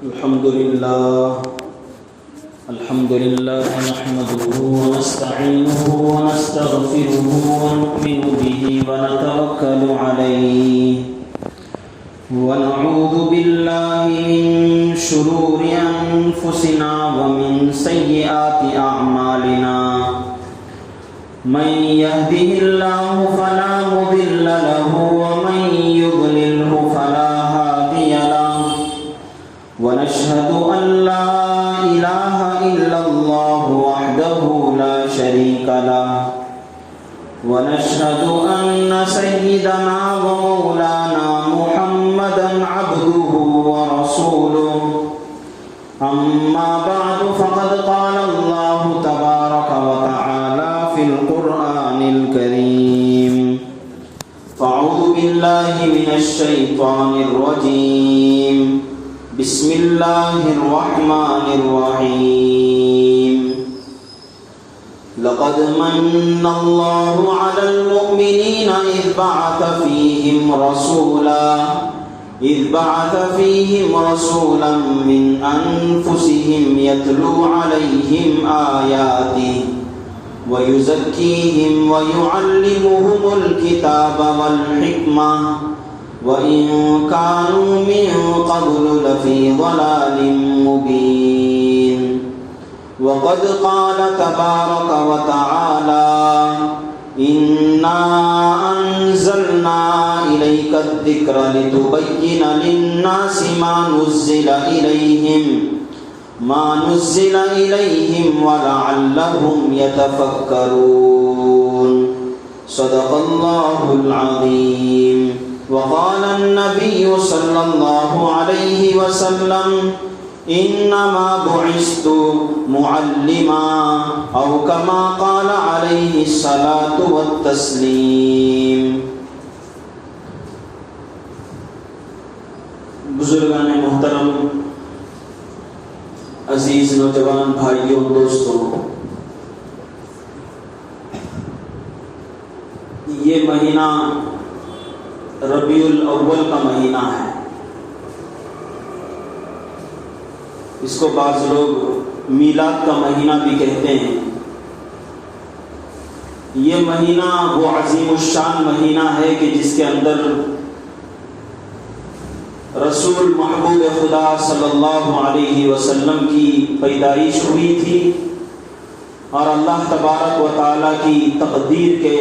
الحمد لله نحمده ونستعينه ونستغفره ونؤمن به ونتوكل عليه ونعوذ بالله من شرور أنفسنا ومن سيئات أعمالنا من يهده الله فلا مضل له ومن يضلله فلا هادي له ونشهد أن لا إله إلا الله وحده لا شريك له ونشهد أن سيدنا ومولانا محمدا عبده ورسوله أما بعد فقد قال الله تبارك وتعالى في القرآن الكريم فأعوذ بالله من الشيطان الرجيم بسم الله الرحمن الرحيم لقد من الله على المؤمنين إذ بعث فيهم رسولا من أنفسهم يتلو عليهم آياته ويزكيهم ويعلمهم الكتاب والحكمة وإن كانوا من قبل لفي ضلال مبين وقد قال تبارك وتعالى إنا أنزلنا إليك الذكر لتبين للناس ما نزل إليهم ولعلهم يتفكرون صدق الله العظيم وقال النبي صلى الله عليه وسلم إنما بعثت معلما أو كما قال عليه الصلاة والتسليم. بزرگان محترم، عزیز نوجوان بھائیوں، دوستوں، یہ مہینہ ربیع الاول کا مہینہ ہے. اس کو بعض لوگ میلاد کا مہینہ بھی کہتے ہیں. یہ مہینہ وہ عظیم الشان مہینہ ہے کہ جس کے اندر رسول محبوب خدا صلی اللہ علیہ وسلم کی پیدائش ہوئی تھی اور اللہ تبارک و تعالیٰ کی تقدیر کے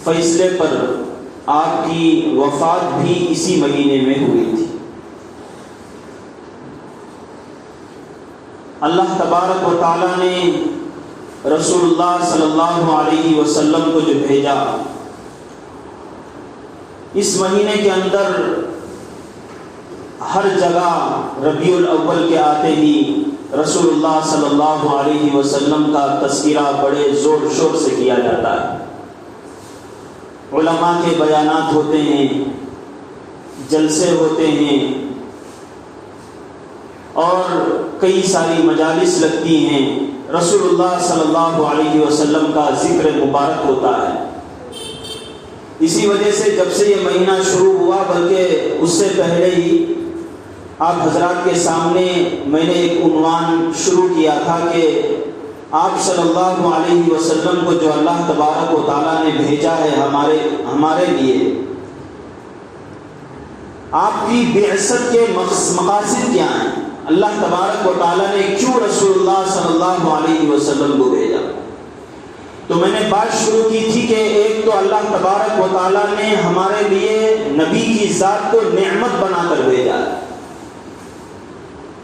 فیصلے پر آپ کی وفات بھی اسی مہینے میں ہوئی تھی. اللہ تبارک و تعالیٰ نے رسول اللہ صلی اللہ علیہ وسلم کو جو بھیجا، اس مہینے کے اندر ہر جگہ ربیع الاول کے آتے ہی رسول اللہ صلی اللہ علیہ وسلم کا تذکرہ بڑے زور شور سے کیا جاتا ہے. علماء کے بیانات ہوتے ہیں، جلسے ہوتے ہیں اور کئی ساری مجالس لگتی ہیں. رسول اللہ صلی اللہ علیہ وسلم کا ذکر مبارک ہوتا ہے. اسی وجہ سے جب سے یہ مہینہ شروع ہوا، بلکہ اس سے پہلے ہی آپ حضرات کے سامنے میں نے ایک عنوان شروع کیا تھا کہ آپ صلی اللہ علیہ وسلم کو جو اللہ تبارک و تعالیٰ نے بھیجا ہے ہمارے لیے، آپ کی بعثت کے مقاصد کیا ہیں؟ اللہ تبارک و تعالیٰ نے کیوں رسول اللہ صلی اللہ علیہ وسلم کو بھیجا؟ تو میں نے بات شروع کی تھی کہ ایک تو اللہ تبارک و تعالیٰ نے ہمارے لیے نبی کی ذات کو نعمت بنا کر بھیجا،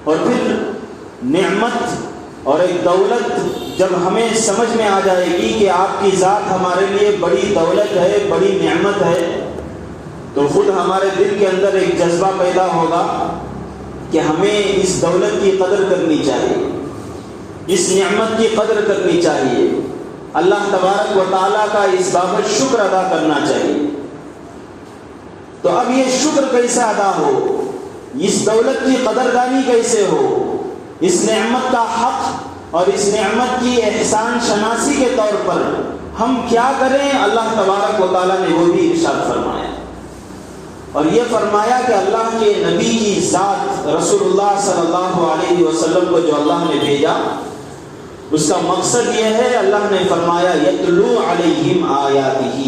اور پھر نعمت اور ایک دولت جب ہمیں سمجھ میں آ جائے گی کہ آپ کی ذات ہمارے لیے بڑی دولت ہے، بڑی نعمت ہے، تو خود ہمارے دل کے اندر ایک جذبہ پیدا ہوگا کہ ہمیں اس دولت کی قدر کرنی چاہیے، اس نعمت کی قدر کرنی چاہیے، اللہ تبارک و تعالیٰ کا اس بابت شکر ادا کرنا چاہیے. تو اب یہ شکر کیسے ادا ہو، اس دولت کی قدردانی کیسے ہو، اس نعمت کا حق اور اس نعمت کی احسان شناسی کے طور پر ہم کیا کریں؟ اللہ تبارک و تعالیٰ نے وہ بھی ارشاد فرمایا. اور یہ فرمایا کہ اللہ کے نبی کی ذات رسول اللہ صلی اللہ علیہ وسلم کو جو اللہ نے بھیجا، اس کا مقصد یہ ہے، اللہ نے فرمایا یتلو علیہم آیاتہ،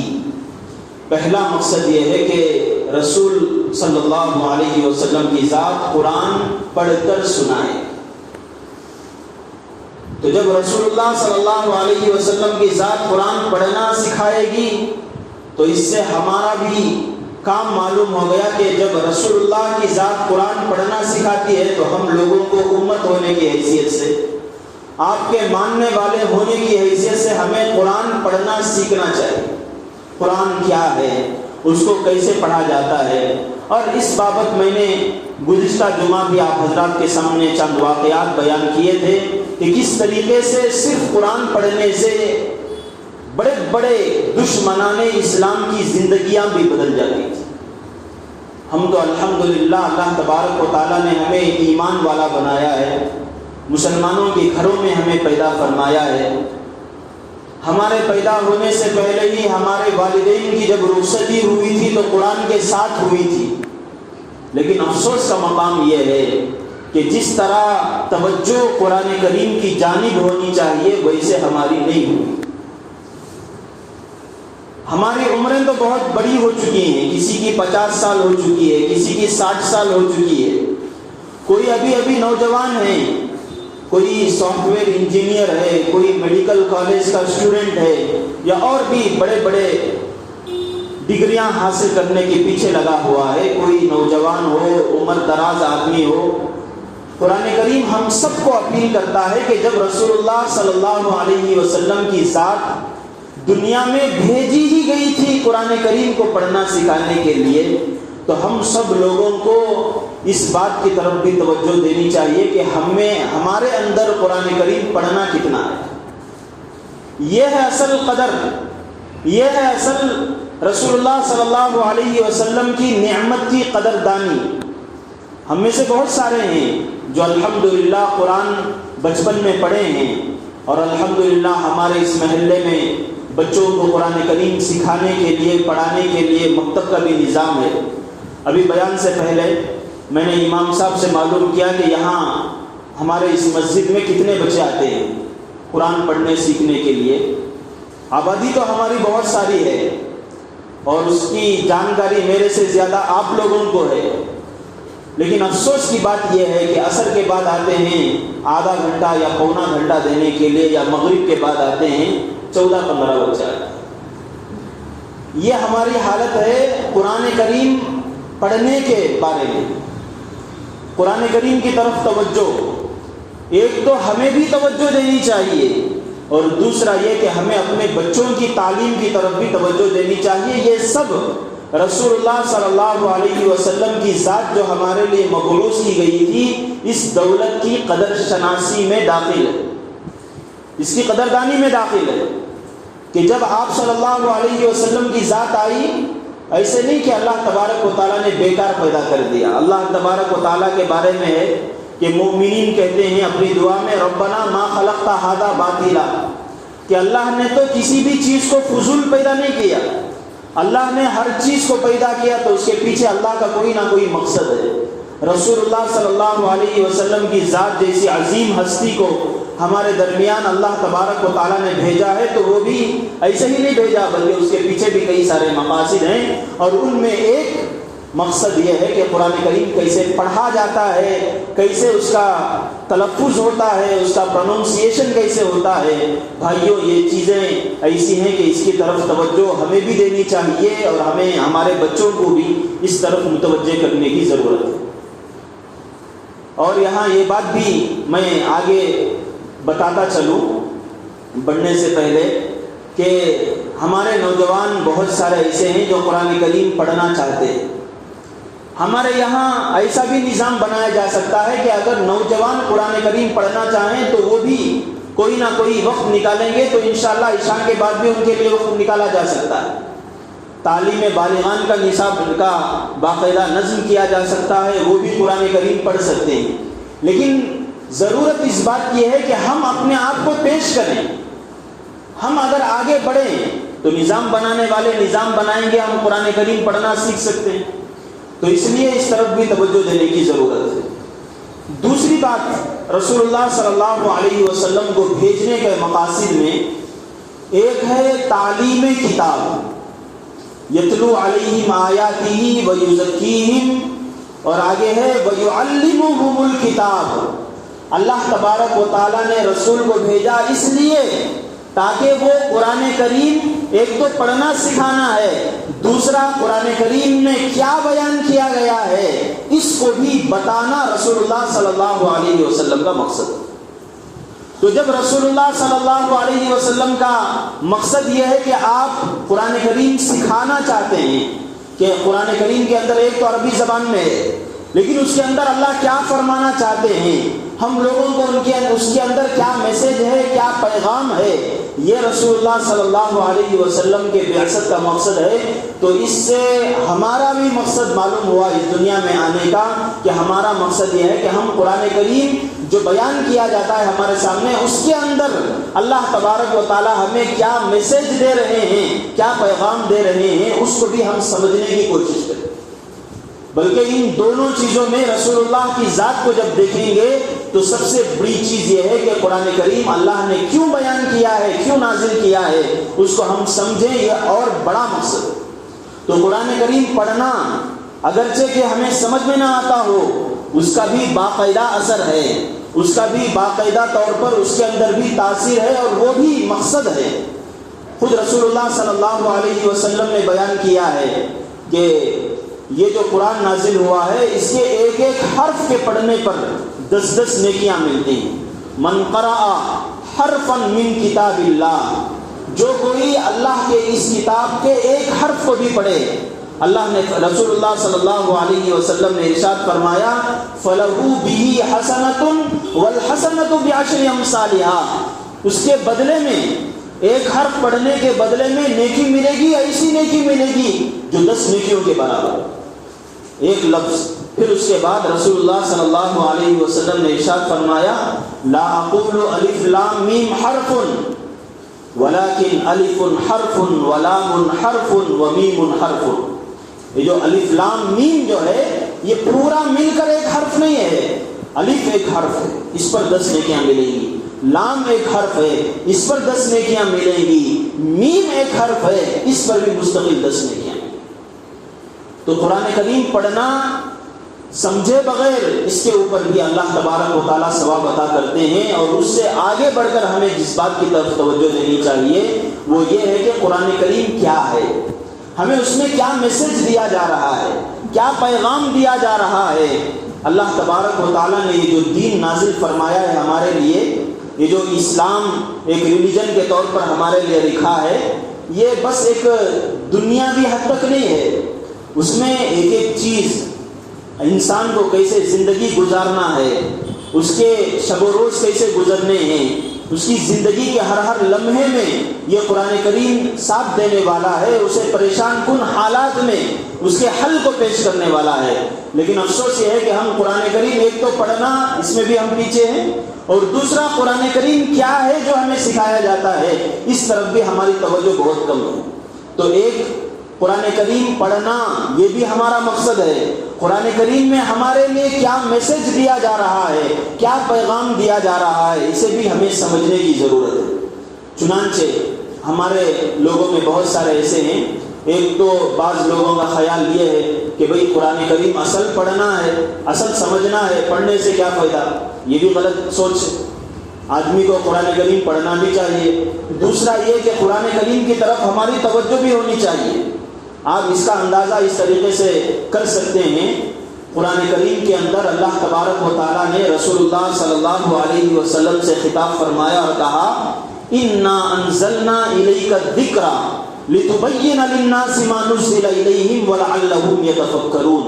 پہلا مقصد یہ ہے کہ رسول صلی اللہ علیہ وسلم کی ذات قرآن پڑھ کر سنائے۔ تو جب رسول اللہ صلی اللہ علیہ وسلم کی ذات قرآن پڑھنا سکھائے گی تو اس سے ہمارا بھی کام معلوم ہو گیا کہ جب رسول اللہ کی ذات قرآن پڑھنا سکھاتی ہے تو ہم لوگوں کو امت ہونے کی حیثیت سے، آپ کے ماننے والے ہونے کی حیثیت سے ہمیں قرآن پڑھنا سیکھنا چاہیے۔ قرآن کیا ہے، اس کو کیسے پڑھا جاتا ہے، اور اس بابت میں نے گزشتہ جمعہ بھی آپ حضرات کے سامنے چند واقعات بیان کیے تھے کہ کس طریقے سے صرف قرآن پڑھنے سے بڑے بڑے دشمنان اسلام کی زندگیاں بھی بدل جاتی تھی۔ ہم تو الحمدللہ اللہ تبارک و تعالیٰ نے ہمیں ایمان والا بنایا ہے، مسلمانوں کے گھروں میں ہمیں پیدا فرمایا ہے۔ ہمارے پیدا ہونے سے پہلے ہی ہمارے والدین کی جب رخصتی ہوئی تھی تو قرآن کے ساتھ ہوئی تھی، لیکن افسوس کا مقام یہ ہے کہ جس طرح توجہ قرآن کریم کی جانب ہونی چاہیے ویسے ہماری نہیں ہوئی۔ ہماری عمریں تو بہت بڑی ہو چکی ہیں، کسی کی 50 سال ہو چکی ہے، کسی کی 60 سال ہو چکی ہے، کوئی ابھی نوجوان ہے، کوئی سافٹ ویئر انجینئر ہے، کوئی میڈیکل کالج کا اسٹوڈنٹ ہے، یا اور بھی بڑے بڑے ڈگریاں حاصل کرنے کے پیچھے لگا ہوا ہے، کوئی نوجوان ہو، عمر دراز آدمی ہو۔ قرآن کریم ہم سب کو اپیل کرتا ہے کہ جب رسول اللہ صلی اللہ علیہ وسلم کی ذات دنیا میں بھیجی ہی گئی تھی قرآن کریم کو پڑھنا سکھانے کے لیے، تو ہم سب لوگوں کو اس بات کی طرف بھی توجہ دینی چاہیے کہ ہمارے اندر قرآن کریم پڑھنا کتنا ہے۔ یہ ہے اصل قدر، یہ ہے اصل رسول اللہ صلی اللہ علیہ وسلم کی نعمت کی قدردانی۔ ہم میں سے بہت سارے ہیں جو الحمدللہ قرآن بچپن میں پڑھے ہیں، اور الحمدللہ ہمارے اس محلے میں بچوں کو قرآن کریم سکھانے کے لیے، پڑھانے کے لیے مکتب کا بھی نظام ہے۔ ابھی بیان سے پہلے میں نے امام صاحب سے معلوم کیا کہ یہاں ہمارے اس مسجد میں کتنے بچے آتے ہیں قرآن پڑھنے سیکھنے کے لیے۔ آبادی تو ہماری بہت ساری ہے اور اس کی جانکاری میرے سے زیادہ آپ لوگوں کو ہے، لیکن افسوس کی بات یہ ہے کہ عصر کے بعد آتے ہیں آدھا گھنٹہ یا پونا گھنٹہ دینے کے لیے، یا مغرب کے بعد آتے ہیں 14-15 بچے آتے ہیں۔ یہ ہماری حالت ہے قرآن کریم پڑھنے کے بارے میں۔ قرآن کریم کی طرف توجہ، ایک تو ہمیں بھی توجہ دینی چاہیے، اور دوسرا یہ کہ ہمیں اپنے بچوں کی تعلیم کی طرف بھی توجہ دینی چاہیے۔ یہ سب رسول اللہ صلی اللہ علیہ وسلم کی ذات جو ہمارے لیے مبعوث کی گئی تھی، اس دولت کی قدر شناسی میں داخل ہے، اس کی قدردانی میں داخل ہے کہ جب آپ صلی اللہ علیہ وسلم کی ذات آئی، ایسے نہیں کہ اللہ تبارک و تعالیٰ نے بیکار پیدا کر دیا۔ اللہ تبارک و تعالیٰ کے بارے میں ہے کہ مومنین کہتے ہیں اپنی دعا میں ربنا ما خلقت ھذا باطلا، کہ اللہ نے تو کسی بھی چیز کو فضول پیدا نہیں کیا، اللہ نے ہر چیز کو پیدا کیا تو اس کے پیچھے اللہ کا کوئی نہ کوئی مقصد ہے۔ رسول اللہ صلی اللہ علیہ وسلم کی ذات جیسی عظیم ہستی کو ہمارے درمیان اللہ تبارک و تعالیٰ نے بھیجا ہے تو وہ بھی ایسے ہی نہیں بھیجا، بلکہ اس کے پیچھے بھی کئی سارے مقاصد ہیں، اور ان میں ایک مقصد یہ ہے کہ قرآن کریم کیسے پڑھا جاتا ہے، کیسے اس کا تلفظ ہوتا ہے، اس کا پروننسیشن کیسے ہوتا ہے۔ بھائیوں، یہ چیزیں ایسی ہیں کہ اس کی طرف توجہ ہمیں بھی دینی چاہیے، اور ہمیں ہمارے بچوں کو بھی اس طرف متوجہ کرنے کی ضرورت ہے۔ اور یہاں یہ بات بھی میں آگے بتاتا چلوں بڑھنے سے پہلے کہ ہمارے نوجوان بہت سارے ایسے ہیں جو قرآن کریم پڑھنا چاہتے ہیں۔ ہمارے یہاں ایسا بھی نظام بنایا جا سکتا ہے کہ اگر نوجوان قرآن کریم پڑھنا چاہیں تو وہ بھی کوئی نہ کوئی وقت نکالیں گے تو انشاءاللہ عشاء کے بعد بھی ان کے لیے وقت نکالا جا سکتا ہے۔ تعلیم بالغان کا نصاب کا باقاعدہ نظم کیا جا سکتا ہے، وہ بھی قرآن کریم پڑھ سکتے ہیں، لیکن ضرورت اس بات کی ہے کہ ہم اپنے آپ کو پیش کریں۔ ہم اگر آگے بڑھیں تو نظام بنانے والے نظام بنائیں گے، ہم قرآن کریم پڑھنا سیکھ سکتے ہیں۔ تو اس لیے اس طرف بھی توجہ دینے کی ضرورت ہے۔ دوسری بات، رسول اللہ صلی اللہ علیہ وسلم کو بھیجنے کے مقاصد میں ایک ہے تعلیم کتاب، یتلو علیہم آیاتہ ویزکیہم، اور آگے ہے ویعلمہم الکتاب۔ اللہ تبارک و تعالیٰ نے رسول کو بھیجا اس لیے تاکہ وہ قرآن کریم ایک تو پڑھنا سکھانا ہے، دوسرا قرآن کریم میں کیا بیان کیا گیا ہے اس کو بھی بتانا رسول اللہ صلی اللہ علیہ وسلم کا مقصد۔ تو جب رسول اللہ صلی اللہ علیہ وسلم کا مقصد یہ ہے کہ آپ قرآن کریم سکھانا چاہتے ہیں کہ قرآن کریم کے اندر ایک تو عربی زبان میں ہے، لیکن اس کے اندر اللہ کیا فرمانا چاہتے ہیں، ہم لوگوں کو اس کے اندر کیا میسج ہے، کیا پیغام ہے، یہ رسول اللہ صلی اللہ علیہ وسلم کے بعثت کا مقصد ہے۔ تو اس سے ہمارا بھی مقصد معلوم ہوا اس دنیا میں آنے کا، کہ ہمارا مقصد یہ ہے کہ ہم قرآن کریم جو بیان کیا جاتا ہے ہمارے سامنے، اس کے اندر اللہ تبارک و تعالی ہمیں کیا میسج دے رہے ہیں، کیا پیغام دے رہے ہیں، اس کو بھی ہم سمجھنے کی کوشش کریں۔ بلکہ ان دونوں چیزوں میں رسول اللہ کی ذات کو جب دیکھیں گے تو سب سے بڑی چیز یہ ہے کہ قرآن کریم اللہ نے کیوں بیان کیا ہے، کیوں نازل کیا ہے، اس کو ہم سمجھیں، یہ اور بڑا مقصد ہے۔ تو قرآن کریم پڑھنا اگرچہ کہ ہمیں سمجھ میں نہ آتا ہو، اس کا بھی باقاعدہ اثر ہے، اس کا بھی باقاعدہ طور پر اس کے اندر بھی تاثیر ہے، اور وہ بھی مقصد ہے۔ خود رسول اللہ صلی اللہ علیہ وسلم نے بیان کیا ہے کہ یہ جو قرآن نازل ہوا ہے اس کے ایک ایک حرف کے پڑھنے پر 10 نیکیاں ملتی ہیں۔ من قرأ حرفا من کتاب اللہ، جو کوئی اللہ کے اس کتاب کے ایک حرف کو بھی پڑھے، اللہ نے رسول اللہ صلی اللہ علیہ وسلم نے ارشاد فرمایا فَلَهُ بِهِ حَسَنَةٌ وَالْحَسَنَةُ بِعَشْرِ أَمْثَالِهَا، اس کے بدلے میں ایک حرف پڑھنے کے بدلے میں نیکی ملے گی، ایسی نیکی ملے گی جو 10 نیکیوں کے برابر، ایک لفظ۔ پھر اس کے بعد رسول اللہ صلی اللہ علیہ وسلم نے ارشاد فرمایا لا اقول الف لام میم حرف ولكن الف حرف ولام حرف ومیم حرف۔ یہ جو الف لام میم جو ہے یہ پورا مل کر ایک حرف نہیں ہے، الف ایک حرف ہے، اس پر 10 نیکیاں ملیں گی، لام ایک حرف ہے، اس پر 10 نیکیاں ملیں گی، میم ایک حرف ہے، اس پر بھی مستقل 10 نیکیاں ملیں گی۔ تو قرآن کریم پڑھنا سمجھے بغیر اس کے اوپر بھی اللہ تبارک و تعالیٰ ثواب عطا کرتے ہیں، اور اس سے آگے بڑھ کر ہمیں جس بات کی طرف توجہ دینی چاہیے وہ یہ ہے کہ قرآن کریم کیا ہے، ہمیں اس میں کیا میسج دیا جا رہا ہے، کیا پیغام دیا جا رہا ہے۔ اللہ تبارک و تعالیٰ نے یہ جو دین نازل فرمایا ہے ہمارے لیے، یہ جو اسلام ایک ریلیجن کے طور پر ہمارے لیے لکھا ہے، یہ بس ایک دنیاوی حد تک نہیں ہے، اس میں ایک ایک چیز انسان کو کیسے زندگی گزارنا ہے، اس کے شب و روز کیسے گزرنے ہیں، اس کی زندگی کے ہر لمحے میں یہ قرآن کریم ساتھ دینے والا ہے، اسے پریشان کن حالات میں اس کے حل کو پیش کرنے والا ہے۔ لیکن افسوس یہ ہے کہ ہم قرآن کریم ایک تو پڑھنا اس میں بھی ہم پیچھے ہیں، اور دوسرا قرآن کریم کیا ہے جو ہمیں سکھایا جاتا ہے اس طرف بھی ہماری توجہ بہت کم ہے۔ تو ایک قرآن کریم پڑھنا یہ بھی ہمارا مقصد ہے، قرآن کریم میں ہمارے لیے کیا میسج دیا جا رہا ہے، کیا پیغام دیا جا رہا ہے، اسے بھی ہمیں سمجھنے کی ضرورت ہے۔ چنانچہ ہمارے لوگوں میں بہت سارے ایسے ہیں، ایک تو بعض لوگوں کا خیال یہ ہے کہ بھئی قرآن کریم اصل پڑھنا ہے، اصل سمجھنا ہے، پڑھنے سے کیا فائدہ، یہ بھی غلط سوچ ہے۔ آدمی کو قرآن کریم پڑھنا بھی چاہیے، دوسرا یہ کہ قرآن کریم کی طرف ہماری توجہ بھی ہونی چاہیے۔ آپ اس کا اندازہ اس طریقے سے کر سکتے ہیں، قرآن کریم کے اندر اللہ تبارک و تعالیٰ نے رسول اللہ صلی اللہ علیہ وسلم سے خطاب فرمایا اور کہا اِنَّا أَنزَلْنَا إِلَيْكَ الذِّكْرَ لِتُبَيِّنَ لِلنَّاسِ مَا نُزِّلَ إِلَيْهِمْ وَلَعَلَّهُمْ يَتَفَكَّرُونَ۔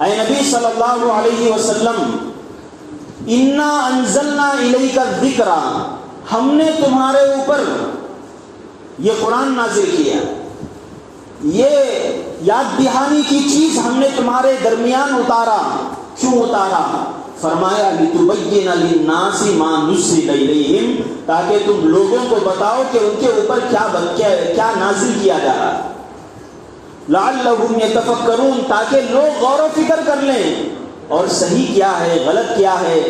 اے نبی صلی اللہ علیہ وسلم، اِنَّا أَنزَلْنَا إِلَيْكَ الذِّكْرَ، ہم نے تمہارے اوپر یہ قرآن نازل کیا، یہ یاد دہانی کی چیز ہم نے تمہارے درمیان اتارا۔ کیوں اتارا؟ فرمایا لِتُبَيِّنَ لِلنَّاسِ مَا نُزِّلَ إِلَيْهِمْ، تاکہ تم لوگوں کو بتاؤ کہ ان کے اوپر کیا نازل کیا جا رہا ہے۔ لعلہم یتفکرون، تاکہ لوگ غور و فکر کر لیں اور صحیح کیا ہے، غلط کیا ہے،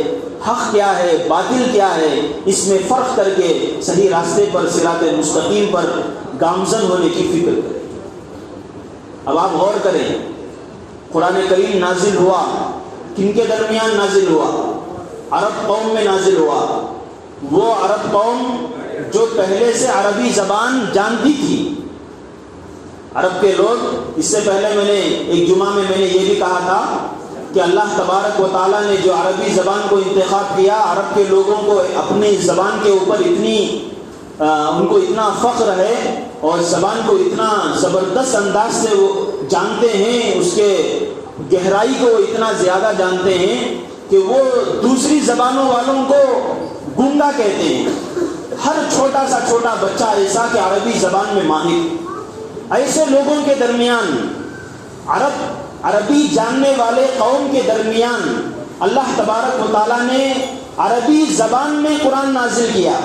حق کیا ہے، باطل کیا ہے، اس میں فرق کر کے صحیح راستے پر، صراط مستقیم پر گامزن ہونے کی فکر کریں۔ اب آپ غور کریں، قرآن کریم نازل ہوا کن کے درمیان نازل ہوا؟ عرب قوم میں نازل ہوا۔ وہ عرب قوم جو پہلے سے عربی زبان جانتی تھی۔ عرب کے لوگ، اس سے پہلے میں نے ایک جمعہ میں نے یہ بھی کہا تھا کہ اللہ تبارک و تعالیٰ نے جو عربی زبان کو انتخاب کیا، عرب کے لوگوں کو اپنی زبان کے اوپر ان کو اتنا فخر ہے اور زبان کو اتنا زبردست انداز سے وہ جانتے ہیں، اس کے گہرائی کو وہ اتنا زیادہ جانتے ہیں کہ وہ دوسری زبانوں والوں کو گونگا کہتے ہیں۔ ہر چھوٹا سا چھوٹا بچہ ایسا کہ عربی زبان میں ماہر۔ ایسے لوگوں کے درمیان، عربی جاننے والے قوم کے درمیان اللہ تبارک و تعالیٰ نے عربی زبان میں قرآن نازل کیا۔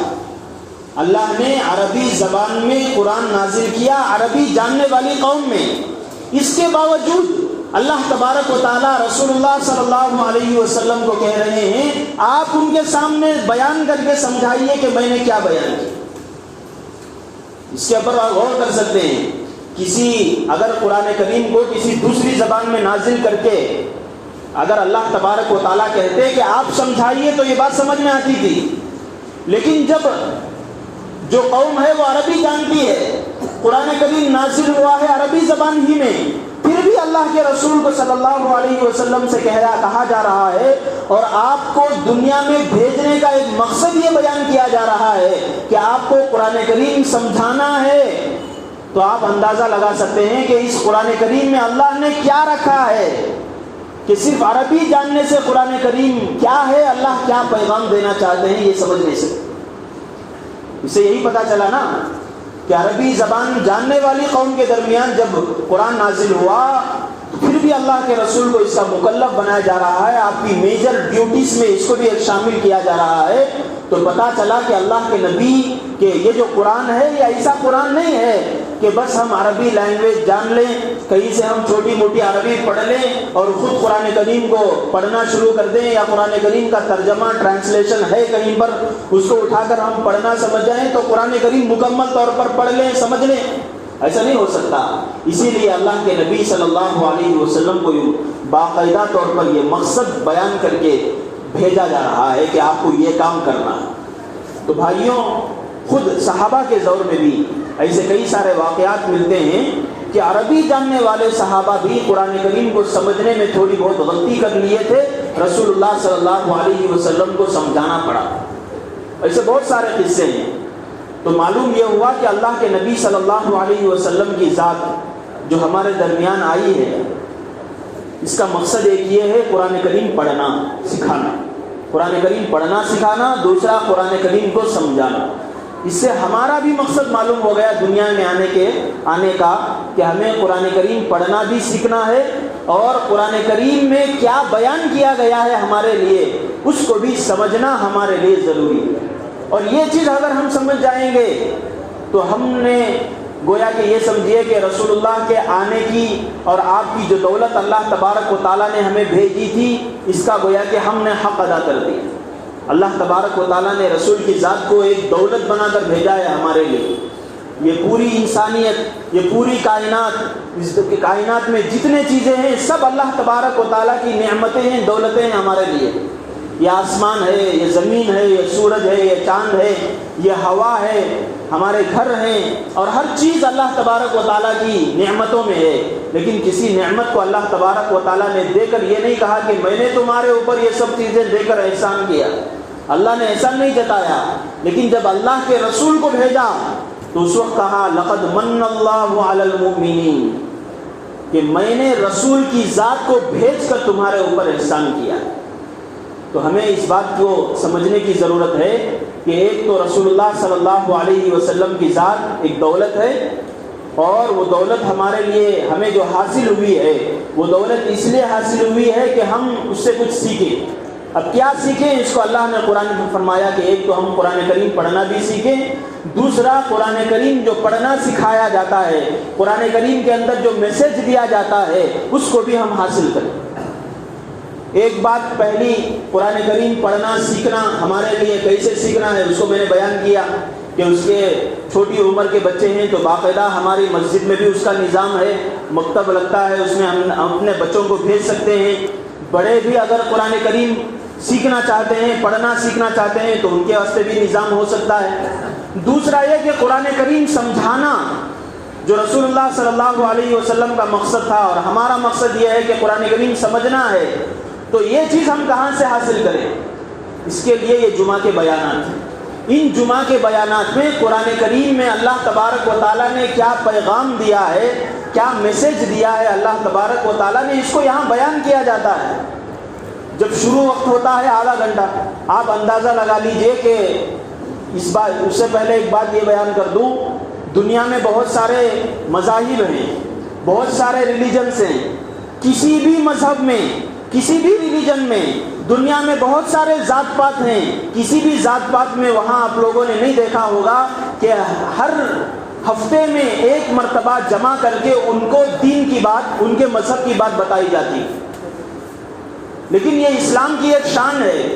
اللہ نے عربی زبان میں قرآن نازل کیا عربی جاننے والی قوم میں۔ اس کے باوجود اللہ تبارک و تعالیٰ رسول اللہ صلی اللہ علیہ وسلم کو کہہ رہے ہیں، آپ ان کے سامنے بیان کر کے سمجھائیے کہ میں نے کیا بیان کیا۔ اس کے اوپر آپ غور کر سکتے ہیں۔ اگر قرآن کریم کو کسی دوسری زبان میں نازل کر کے اگر اللہ تبارک و تعالیٰ کہتے کہ آپ سمجھائیے تو یہ بات سمجھ میں آتی تھی، لیکن جب جو قوم ہے وہ عربی جانتی ہے، قرآن کریم نازل ہوا ہے عربی زبان ہی میں، پھر بھی اللہ کے رسول کو صلی اللہ علیہ وسلم سے کہا جا رہا ہے اور آپ کو دنیا میں بھیجنے کا ایک مقصد یہ بیان کیا جا رہا ہے کہ آپ کو قرآن کریم سمجھانا ہے، تو آپ اندازہ لگا سکتے ہیں کہ اس قرآن کریم میں اللہ نے کیا رکھا ہے کہ صرف عربی جاننے سے قرآن کریم کیا ہے، اللہ کیا پیغام دینا چاہتے ہیں، یہ سمجھ نہیں سکتے۔ اس سے یہی پتہ چلا نا کہ عربی زبان جاننے والی قوم کے درمیان جب قرآن نازل ہوا تو پھر بھی اللہ کے رسول کو اس کا مکلف بنایا جا رہا ہے، آپ کی میجر ڈیوٹیز میں اس کو بھی ایک شامل کیا جا رہا ہے، تو پتہ چلا کہ اللہ کے نبی کہ یہ جو قرآن ہے یہ ایسا قرآن نہیں ہے کہ بس ہم عربی لینگویج جان لیں، کہیں سے ہم چھوٹی موٹی عربی پڑھ لیں اور خود قرآن کریم کو پڑھنا شروع کر دیں، یا قرآن کریم کا ترجمہ ٹرانسلیشن ہے کہیں پر اس کو اٹھا کر ہم پڑھنا سمجھ جائیں تو قرآن کریم مکمل طور پر پڑھ لیں، سمجھ لیں۔ ایسا نہیں ہو سکتا۔ اسی لیے اللہ کے نبی صلی اللہ علیہ وسلم کو باقاعدہ طور پر یہ مقصد بیان کر کے بھیجا جا رہا ہے کہ آپ کو یہ کام کرنا ہے۔ تو بھائیوں، خود صحابہ کے دور میں بھی ایسے کئی سارے واقعات ملتے ہیں کہ عربی جاننے والے صحابہ بھی قرآن کریم کو سمجھنے میں تھوڑی بہت غلطی کر لیے تھے، رسول اللہ صلی اللہ علیہ وسلم کو سمجھانا پڑا۔ ایسے بہت سارے قصے ہیں۔ تو معلوم یہ ہوا کہ اللہ کے نبی صلی اللہ علیہ وسلم کی ذات جو ہمارے درمیان آئی ہے، اس کا مقصد ایک یہ ہے قرآن کریم پڑھنا سکھانا، قرآن کریم پڑھنا سکھانا، دوسرا قرآن کریم کو سمجھانا۔ اس سے ہمارا بھی مقصد معلوم ہو گیا دنیا میں آنے کا کہ ہمیں قرآن کریم پڑھنا بھی سیکھنا ہے اور قرآن کریم میں کیا بیان کیا گیا ہے ہمارے لیے اس کو بھی سمجھنا ہمارے لیے ضروری ہے۔ اور یہ چیز اگر ہم سمجھ جائیں گے تو ہم نے گویا کہ یہ سمجھیے کہ رسول اللہ کے آنے کی اور آپ کی جو دولت اللہ تبارک و تعالیٰ نے ہمیں بھیجی تھی اس کا گویا کہ ہم نے حق ادا کر دیا۔ اللہ تبارک و تعالیٰ نے رسول کی ذات کو ایک دولت بنا کر بھیجا ہے ہمارے لیے۔ یہ پوری انسانیت، یہ پوری کائنات میں جتنے چیزیں ہیں سب اللہ تبارک و تعالیٰ کی نعمتیں ہیں، دولتیں ہیں ہمارے لیے۔ یہ آسمان ہے، یہ زمین ہے، یہ سورج ہے، یہ چاند ہے، یہ ہوا ہے، ہمارے گھر ہیں، اور ہر چیز اللہ تبارک و تعالیٰ کی نعمتوں میں ہے۔ لیکن کسی نعمت کو اللہ تبارک و تعالیٰ نے دے کر یہ نہیں کہا کہ میں نے تمہارے اوپر یہ سب چیزیں دے کر احسان کیا، اللہ نے احسان نہیں جتایا۔ لیکن جب اللہ کے رسول کو بھیجا تو اس وقت کہا لقد من اللہ علی المؤمنین، کہ میں نے رسول کی ذات کو بھیج کر تمہارے اوپر احسان کیا۔ تو ہمیں اس بات کو سمجھنے کی ضرورت ہے کہ ایک تو رسول اللہ صلی اللہ علیہ وسلم کی ذات ایک دولت ہے، اور وہ دولت ہمارے لیے ہمیں جو حاصل ہوئی ہے وہ دولت اس لیے حاصل ہوئی ہے کہ ہم اس سے کچھ سیکھیں، اب کیا سیکھیں؟ اس کو اللہ نے قرآن میں فرمایا کہ ایک تو ہم قرآن کریم پڑھنا بھی سیکھیں، دوسرا قرآن کریم جو پڑھنا سکھایا جاتا ہے، قرآن کریم کے اندر جو میسج دیا جاتا ہے اس کو بھی ہم حاصل کریں۔ ایک بات پہلی، قرآن کریم پڑھنا سیکھنا ہمارے لیے کیسے سیکھنا ہے اس کو میں نے بیان کیا کہ اس کے چھوٹی عمر کے بچے ہیں تو باقاعدہ ہماری مسجد میں بھی اس کا نظام ہے، مکتب لگتا ہے، اس میں ہم اپنے بچوں کو بھیج سکتے ہیں۔ بڑے بھی اگر قرآن کریم سیکھنا چاہتے ہیں، پڑھنا سیکھنا چاہتے ہیں تو ان کے واسطے بھی نظام ہو سکتا ہے۔ دوسرا یہ کہ قرآن کریم سمجھانا جو رسول اللہ صلی اللہ علیہ وسلم کا مقصد تھا، اور ہمارا مقصد یہ ہے کہ قرآن کریم سمجھنا ہے، تو یہ چیز ہم کہاں سے حاصل کریں؟ اس کے لیے یہ جمعہ کے بیانات ہیں۔ ان جمعہ کے بیانات میں قرآن کریم میں اللہ تبارک و تعالیٰ نے کیا پیغام دیا ہے، کیا میسج دیا ہے اللہ تبارک و تعالیٰ نے، اس کو یہاں بیان کیا جاتا ہے۔ جب شروع وقت ہوتا ہے آدھا گھنٹہ، آپ اندازہ لگا لیجئے کہ اس سے پہلے ایک بات یہ بیان کر دوں، دنیا میں بہت سارے مذاہب ہیں، بہت سارے ریلیجنس ہیں، کسی بھی مذہب میں، کسی بھی ریلیجن میں دنیا میں بہت سارے ذات پات ہیں، کسی بھی ذات پات میں وہاں آپ لوگوں نے نہیں دیکھا ہوگا کہ ہر ہفتے میں ایک مرتبہ جمع کر کے ان کو دین کی بات، ان کے مذہب کی بات بتائی جاتی۔ لیکن یہ اسلام کی ایک شان ہے،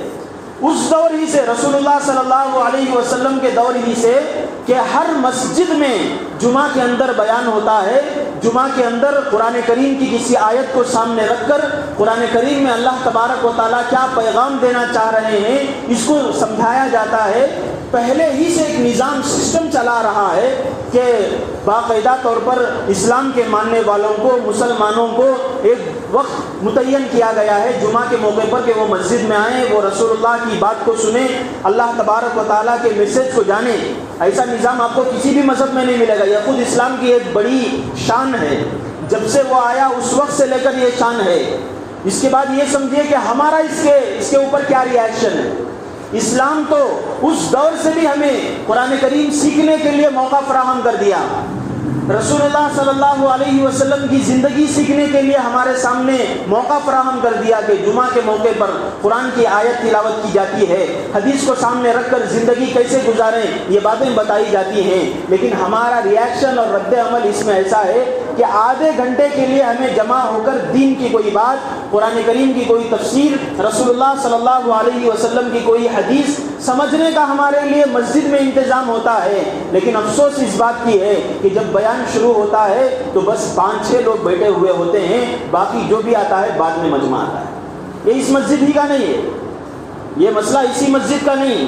اس دور ہی سے، رسول اللہ صلی اللہ علیہ وسلم کے دور ہی سے، کہ ہر مسجد میں جمعہ کے اندر بیان ہوتا ہے، جمعہ کے اندر قرآن کریم کی کسی آیت کو سامنے رکھ کر قرآن کریم میں اللہ تبارک و تعالیٰ کیا پیغام دینا چاہ رہے ہیں اس کو سمجھایا جاتا ہے۔ پہلے ہی سے ایک نظام سسٹم چلا رہا ہے کہ باقاعدہ طور پر اسلام کے ماننے والوں کو، مسلمانوں کو ایک وقت متعین کیا گیا ہے جمعہ کے موقع پر کہ وہ مسجد میں آئیں، وہ رسول اللہ کی بات کو سنیں، اللہ تبارک و تعالیٰ کے میسج کو جانیں۔ ایسا نظام آپ کو کسی بھی مذہب میں نہیں ملے گا، یہ خود اسلام کی ایک بڑی شان ہے، جب سے وہ آیا اس وقت سے لے کر یہ شان ہے۔ اس کے بعد یہ سمجھیے کہ ہمارا اس کے اوپر کیا ری ایکشن ہے۔ اسلام تو اس دور سے بھی ہمیں قرآن کریم سیکھنے کے لیے موقع فراہم کر دیا، رسول اللہ صلی اللہ علیہ وسلم کی زندگی سیکھنے کے لیے ہمارے سامنے موقع فراہم کر دیا کہ جمعہ کے موقع پر قرآن کی آیت تلاوت کی جاتی ہے، حدیث کو سامنے رکھ کر زندگی کیسے گزاریں یہ باتیں بتائی جاتی ہیں۔ لیکن ہمارا ریئیکشن اور رد عمل اس میں ایسا ہے کہ آدھے گھنٹے کے لیے ہمیں جمع ہو کر دین کی کوئی بات، قرآن کریم کی کوئی تفسیر، رسول اللہ صلی اللہ علیہ وسلم کی کوئی حدیث سمجھنے کا ہمارے لیے مسجد میں انتظام ہوتا ہے۔ لیکن افسوس اس بات کی ہے کہ جب بیان شروع ہوتا ہے تو بس 5-6 لوگ بیٹھے ہوئے ہوتے ہیں، باقی جو بھی آتا ہے بعد میں مجمع آتا ہے۔ یہ اس مسجد ہی کا نہیں ہے، یہ مسئلہ اسی مسجد کا نہیں،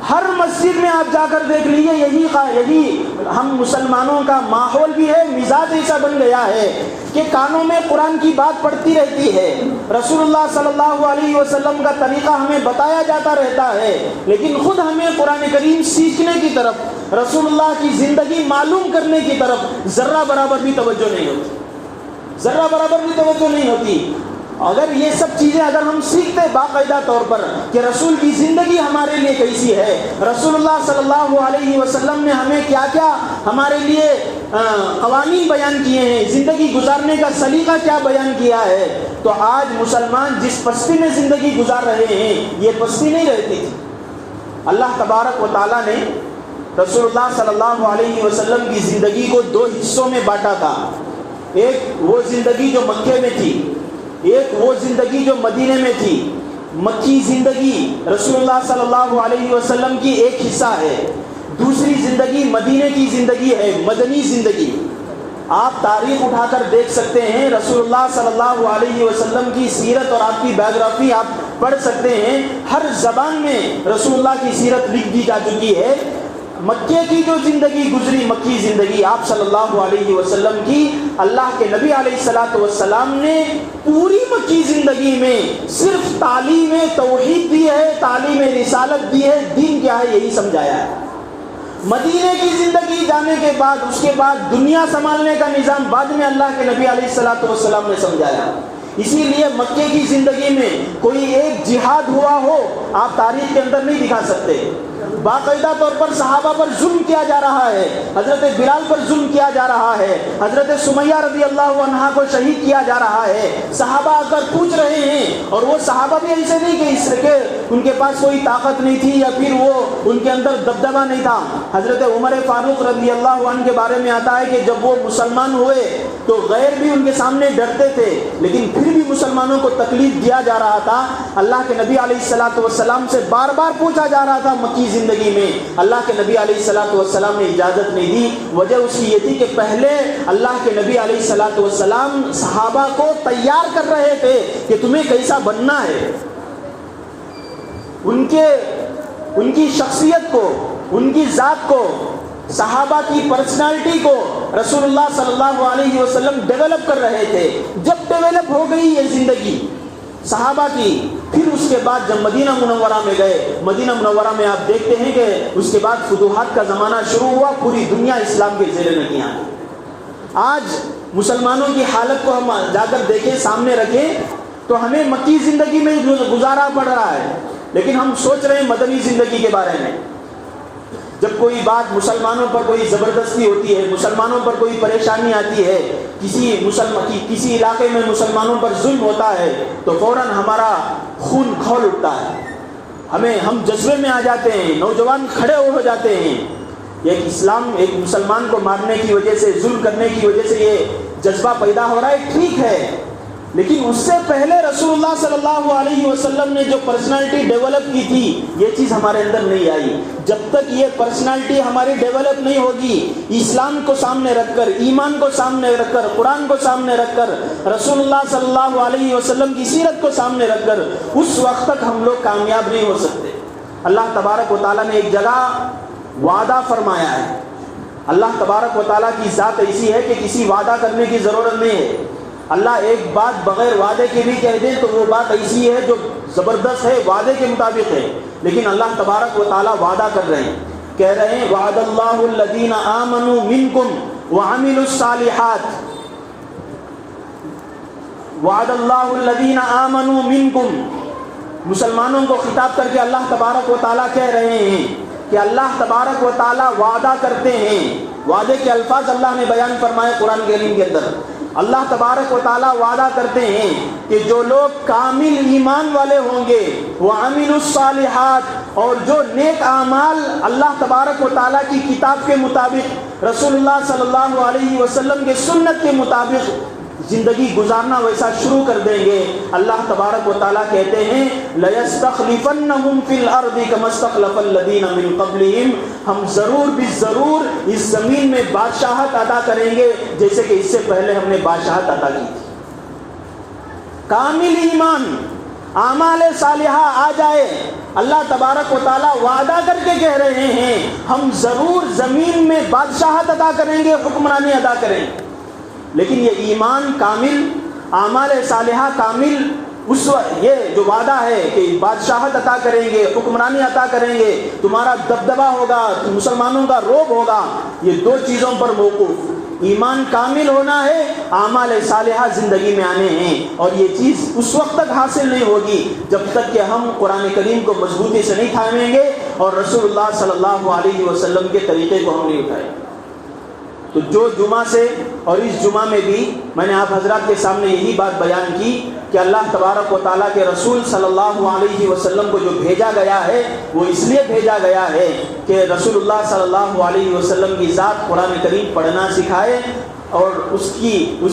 ہر مسجد میں آپ جا کر دیکھ لیجیے یہی ہم مسلمانوں کا ماحول بھی ہے، مزاج ایسا بن گیا ہے کہ کانوں میں قرآن کی بات پڑتی رہتی ہے، رسول اللہ صلی اللہ علیہ وسلم کا طریقہ ہمیں بتایا جاتا رہتا ہے، لیکن خود ہمیں قرآن کریم سیکھنے کی طرف، رسول اللہ کی زندگی معلوم کرنے کی طرف ذرہ برابر بھی توجہ نہیں ہوتی، ذرہ برابر بھی توجہ نہیں ہوتی۔ اگر یہ سب چیزیں اگر ہم سیکھتے باقاعدہ طور پر کہ رسول کی زندگی ہمارے لیے کیسی ہے، رسول اللہ صلی اللہ علیہ وسلم نے ہمیں کیا کیا ہمارے لیے قوانین بیان کیے ہیں، زندگی گزارنے کا سلیقہ کیا بیان کیا ہے، تو آج مسلمان جس پستی میں زندگی گزار رہے ہیں یہ پستی نہیں رہتی تھی۔ اللہ تبارک و تعالیٰ نے رسول اللہ صلی اللہ علیہ وسلم کی زندگی کو 2 حصوں میں بانٹا تھا، ایک وہ زندگی جو مکے میں تھی، ایک وہ زندگی جو مدینے میں تھی۔ مکی زندگی رسول اللہ صلی اللہ علیہ وسلم کی ایک حصہ ہے، دوسری زندگی مدینے کی زندگی ہے، مدنی زندگی۔ آپ تاریخ اٹھا کر دیکھ سکتے ہیں، رسول اللہ صلی اللہ علیہ وسلم کی سیرت اور آپ کی بایوگرافی آپ پڑھ سکتے ہیں، ہر زبان میں رسول اللہ کی سیرت لکھ دی جا چکی ہے۔ مکے کی جو زندگی گزری، مکی زندگی آپ صلی اللہ علیہ وسلم کی، اللہ کے نبی علیہ الصلوۃ والسلام نے پوری مکی زندگی میں صرف تعلیم توحید دی ہے، تعلیم رسالت دی ہے، دین کیا ہے یہی سمجھایا ہے۔ مدینے کی زندگی جانے کے بعد، اس کے بعد دنیا سنبھالنے کا نظام بعد میں اللہ کے نبی علیہ الصلوۃ والسلام نے سمجھایا۔ اسی لیے مکے کی زندگی میں کوئی ایک جہاد ہوا ہو آپ تاریخ کے اندر نہیں دکھا سکتے، باقاعدہ طور پر صحابہ پر ظلم کیا جا رہا ہے، حضرت بلال پر ظلم کیا جا رہا ہے، حضرت سمیہ رضی اللہ عنہا کو شہید کیا جا رہا ہے۔ صحابہ آ کر پوچھ رہے ہیں، اور وہ صحابہ بھی ایسے نہیں کہ اس کے ان کے پاس کوئی طاقت نہیں تھی یا پھر وہ ان کے اندر دبدبہ نہیں تھا۔ حضرت عمر فاروق رضی اللہ عنہ کے بارے میں آتا ہے کہ جب وہ مسلمان ہوئے تو غیر بھی ان کے سامنے ڈرتے تھے، لیکن پھر بھی مسلمانوں کو تکلیف دیا جا رہا تھا۔ اللہ کے نبی علیہ الصلوۃ والسلام سے بار بار پوچھا جا رہا تھا مکی زندگی میں، اللہ کے نبی علیہ الصلوۃ والسلام نے اجازت نہیں دی۔ وجہ اس کی یہ تھی کہ پہلے اللہ کے نبی علیہ الصلوۃ والسلام صحابہ کو تیار کر رہے تھے کہ تمہیں کیسا بننا ہے۔ ان کی شخصیت کو، ان کی ذات کو، صحابہ کی پرسنالٹی کو رسول اللہ صلی اللہ علیہ وسلم ڈیولپ کر رہے تھے۔ جب ڈیولپ ہو گئی یہ زندگی صحابہ کی، پھر اس کے بعد جب مدینہ منورہ میں گئے، مدینہ منورہ میں آپ دیکھتے ہیں کہ اس کے بعد فتوحات کا زمانہ شروع ہوا، پوری دنیا اسلام کے زیر نگین آئی۔ آج مسلمانوں کی حالت کو ہم جا کر دیکھیں، سامنے رکھیں، تو ہمیں مکی زندگی میں گزارا پڑ رہا ہے، لیکن ہم سوچ رہے ہیں مدنی زندگی کے بارے میں۔ جب کوئی بات مسلمانوں پر کوئی زبردستی ہوتی ہے، مسلمانوں پر کوئی پریشانی آتی ہے، کسی علاقے میں مسلمانوں پر ظلم ہوتا ہے، تو فوراً ہمارا خون کھول اٹھتا ہے، ہم جذبے میں آ جاتے ہیں، نوجوان کھڑے ہو جاتے ہیں۔ ایک اسلام ایک مسلمان کو مارنے کی وجہ سے، ظلم کرنے کی وجہ سے یہ جذبہ پیدا ہو رہا ہے، ٹھیک ہے، لیکن اس سے پہلے رسول اللہ صلی اللہ علیہ وسلم نے جو پرسنالٹی ڈیولپ کی تھی، یہ چیز ہمارے اندر نہیں آئی۔ جب تک یہ پرسنالٹی ہماری ڈیولپ نہیں ہوگی، اسلام کو سامنے رکھ کر، ایمان کو سامنے رکھ کر، قرآن کو سامنے رکھ کر، رسول اللہ صلی اللہ علیہ وسلم کی سیرت کو سامنے رکھ کر، اس وقت تک ہم لوگ کامیاب نہیں ہو سکتے۔ اللہ تبارک و تعالیٰ نے ایک جگہ وعدہ فرمایا ہے۔ اللہ تبارک و تعالیٰ کی ذات ایسی ہے کہ کسی وعدہ کرنے کی ضرورت نہیں ہے۔ اللہ ایک بات بغیر وعدے کے بھی کہہ دیں تو وہ بات ایسی ہے جو زبردست ہے، وعدے کے مطابق ہے، لیکن اللہ تبارک و تعالیٰ وعدہ کر رہے ہیں، کہہ رہے ہیں وعد اللہ الذین آمنوا منکم وعملوا الصالحات، وعد اللہ الذین آمنوا منکم، مسلمانوں کو خطاب کر کے اللہ تبارک و تعالیٰ کہہ رہے ہیں کہ اللہ تبارک و تعالیٰ وعدہ کرتے ہیں۔ وعدے کے الفاظ اللہ نے بیان فرمائے قرآن کریم کے اندر۔ اللہ تبارک و تعالیٰ وعدہ کرتے ہیں کہ جو لوگ کامل ایمان والے ہوں گے، وعملوا الصالحات، اور جو نیک اعمال اللہ تبارک و تعالیٰ کی کتاب کے مطابق، رسول اللہ صلی اللہ علیہ وسلم کے سنت کے مطابق زندگی گزارنا ویسا شروع کر دیں گے، اللہ تبارک و تعالیٰ کہتے ہیں لَيَسْتَخْلِفَنَّهُمْ فِي الْأَرْضِ كَمَا اسْتَخْلَفَ الَّذِينَ مِنْ قَبْلِهِمْ، ہم ضرور بھی ضرور اس زمین میں بادشاہت عطا کریں گے جیسے کہ اس سے پہلے ہم نے بادشاہت عطا کی تھی۔ کامل ایمان، اعمال صالحہ آ جائے، اللہ تبارک و تعالیٰ وعدہ کر کے کہہ رہے ہیں ہم ضرور زمین میں بادشاہت عطا کریں گے، حکمرانی ادا کریں گے، لیکن یہ ایمان کامل، اعمال صالحہ کامل، یہ جو وعدہ ہے کہ بادشاہت عطا کریں گے، حکمرانی عطا کریں گے، تمہارا دبدبہ ہوگا، مسلمانوں کا روب ہوگا، یہ دو چیزوں پر موقوف۔ ایمان کامل ہونا ہے، اعمال صالحہ زندگی میں آنے ہیں، اور یہ چیز اس وقت تک حاصل نہیں ہوگی جب تک کہ ہم قرآن کریم کو مضبوطی سے نہیں تھامیں گے اور رسول اللہ صلی اللہ علیہ وسلم کے طریقے کو ہم نہیں اٹھائیں گے۔ تو جو جمعہ سے اور اس جمعہ میں بھی میں نے آپ حضرات کے سامنے یہی بات بیان کی کہ اللہ تبارک و تعالیٰ کے رسول صلی اللہ علیہ وسلم کو جو بھیجا گیا ہے وہ اس لیے بھیجا گیا ہے کہ رسول اللہ صلی اللہ علیہ وسلم کی ذات قرآن کریم پڑھنا سکھائے، اور اس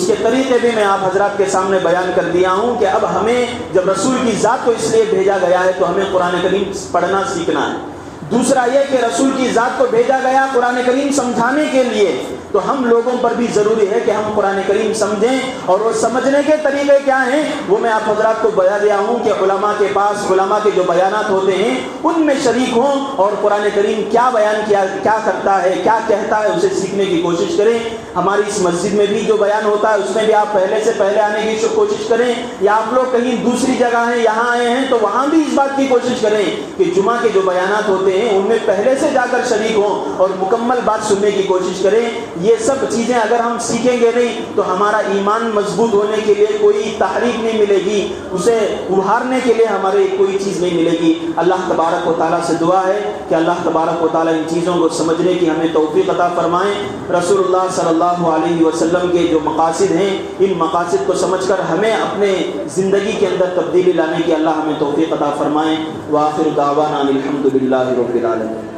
کے طریقے بھی میں آپ حضرات کے سامنے بیان کر دیا ہوں کہ اب ہمیں جب رسول کی ذات کو اس لیے بھیجا گیا ہے تو ہمیں قرآن کریم پڑھنا سیکھنا ہے۔ دوسرا یہ کہ رسول کی ذات کو بھیجا گیا قرآن کریم سمجھانے کے لیے، تو ہم لوگوں پر بھی ضروری ہے کہ ہم قرآن کریم سمجھیں، اور وہ سمجھنے کے طریقے کیا ہیں وہ میں آپ حضرات کو بیان دیا ہوں کہ علماء کے پاس علماء کے جو بیانات ہوتے ہیں ان میں شریک ہوں اور قرآن کریم کیا بیان کیا کرتا ہے، کیا کہتا ہے، اسے سیکھنے کی کوشش کریں۔ ہماری اس مسجد میں بھی جو بیان ہوتا ہے اس میں بھی آپ پہلے سے پہلے آنے کی کوشش کریں، یا آپ لوگ کہیں دوسری جگہ ہیں یہاں آئے ہیں تو وہاں بھی اس بات کی کوشش کریں کہ جمعہ کے جو بیانات ہوتے ہیں ان میں پہلے سے جا کر شریک ہوں اور مکمل بات سننے کی کوشش کریں۔ یہ سب چیزیں اگر ہم سیکھیں گے نہیں تو ہمارا ایمان مضبوط ہونے کے لیے کوئی تحریک نہیں ملے گی، اسے ابھارنے کے لیے ہمارے کوئی چیز نہیں ملے گی۔ اللہ تبارک و تعالیٰ سے دعا ہے کہ اللہ تبارک و تعالیٰ ان چیزوں کو سمجھنے کی ہمیں توفیق عطا فرمائیں۔ رسول اللہ صلی اللہ علیہ وسلم کے جو مقاصد ہیں، ان مقاصد کو سمجھ کر ہمیں اپنے زندگی کے اندر تبدیلی لانے کی اللہ ہمیں توفیق عطا فرمائیں۔ وآخر دعوانا الحمد للہ رب العالمین۔